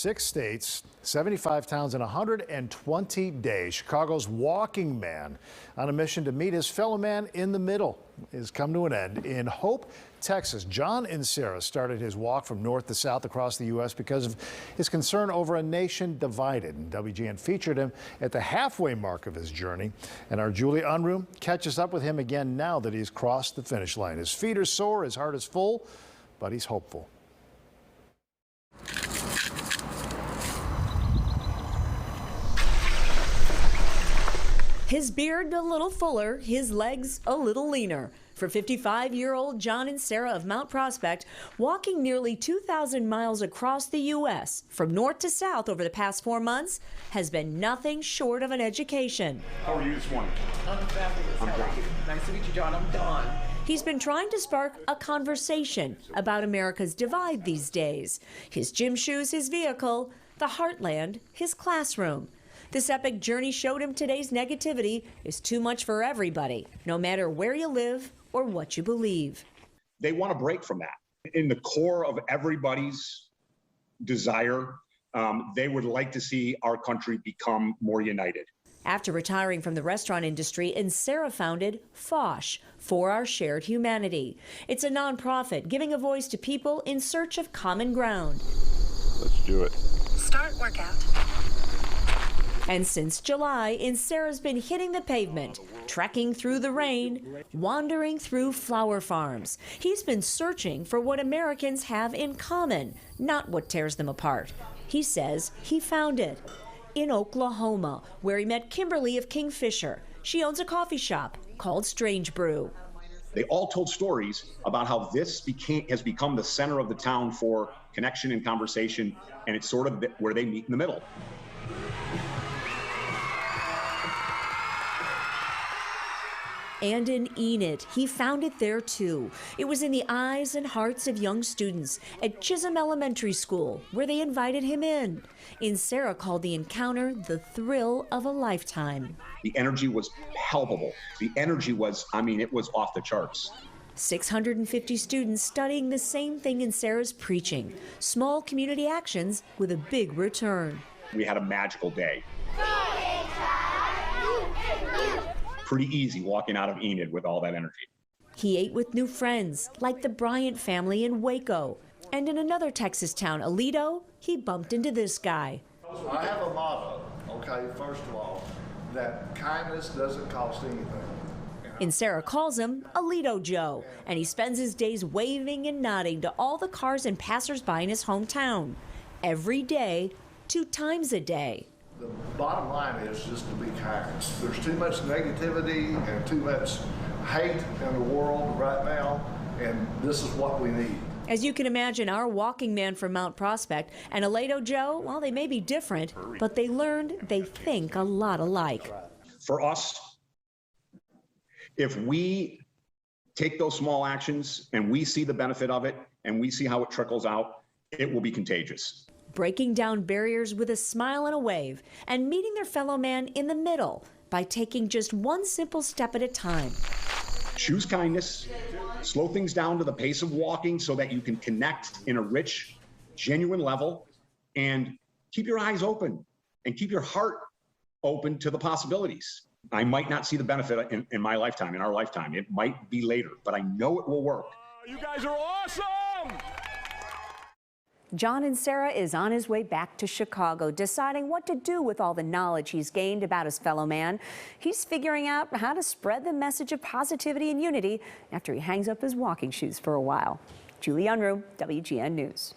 6 states, 75 towns in 120 days. Chicago's walking man on a mission to meet his fellow man in the middle has come to an end. In Hope, Texas, John Insera started his walk from north to south across the U.S. because of his concern over a nation divided. And WGN featured him at the halfway mark of his journey. And our Julie Unruh catches up with him again now that he's crossed the finish line. His feet are sore, his heart is full, but he's hopeful. His beard a little fuller, his legs a little leaner. For 55-year-old John Insera of Mount Prospect, walking nearly 2,000 miles across the U.S. from north to south over the past 4 months has been nothing short of an education. How are you this morning? I'm fabulous. I'm John. Nice to meet you, John. I'm Dawn. He's been trying to spark a conversation about America's divide these days. His gym shoes, his vehicle, the heartland, his classroom. This epic journey showed him today's negativity is too much for everybody, no matter where you live or what you believe. They want to break from that. In the core of everybody's desire, they would like to see our country become more united. After retiring from the restaurant industry, Insera founded FOSH, For Our Shared Humanity. It's a nonprofit giving a voice to people in search of common ground. Let's do it. Start workout. And since July, Insera's been hitting the pavement, trekking through the rain, wandering through flower farms. He's been searching for what Americans have in common, not what tears them apart. He says he found it in Oklahoma, where he met Kimberly of Kingfisher. She owns a coffee shop called Strange Brew. They all told stories about how this has become the center of the town for connection and conversation, and it's sort of where they meet in the middle. And in Enid, he found it there too. It was in the eyes and hearts of young students at Chisholm Elementary School, where they invited him in. Insera called the encounter the thrill of a lifetime. The energy was palpable. The energy was, it was off the charts. 650 students studying the same thing Insera's preaching. Small community actions with a big return. We had a magical day. Pretty easy walking out of Enid with all that energy. He ate with new friends, like the Bryant family in Waco. And in another Texas town, Aledo, he bumped into this guy. I have a motto, okay, first of all, that kindness doesn't cost anything. Insera calls him Aledo Joe, and he spends his days waving and nodding to all the cars and passersby in his hometown. Every day, 2 times a day. The bottom line is just to be kind. There's too much negativity and too much hate in the world right now, and this is what we need. As you can imagine, our walking man from Mount Prospect and Aledo Joe, well, they may be different, but they learned they think a lot alike. For us, if we take those small actions and we see the benefit of it and we see how it trickles out, it will be contagious. Breaking down barriers with a smile and a wave, and meeting their fellow man in the middle by taking just one simple step at a time. Choose kindness, slow things down to the pace of walking so that you can connect in a rich, genuine level, and keep your eyes open and keep your heart open to the possibilities. I might not see the benefit in my lifetime, in our lifetime. It might be later, but I know it will work. You guys are awesome! John Insera is on his way back to Chicago, deciding what to do with all the knowledge he's gained about his fellow man. He's figuring out how to spread the message of positivity and unity after he hangs up his walking shoes for a while. Julie Unruh, WGN News.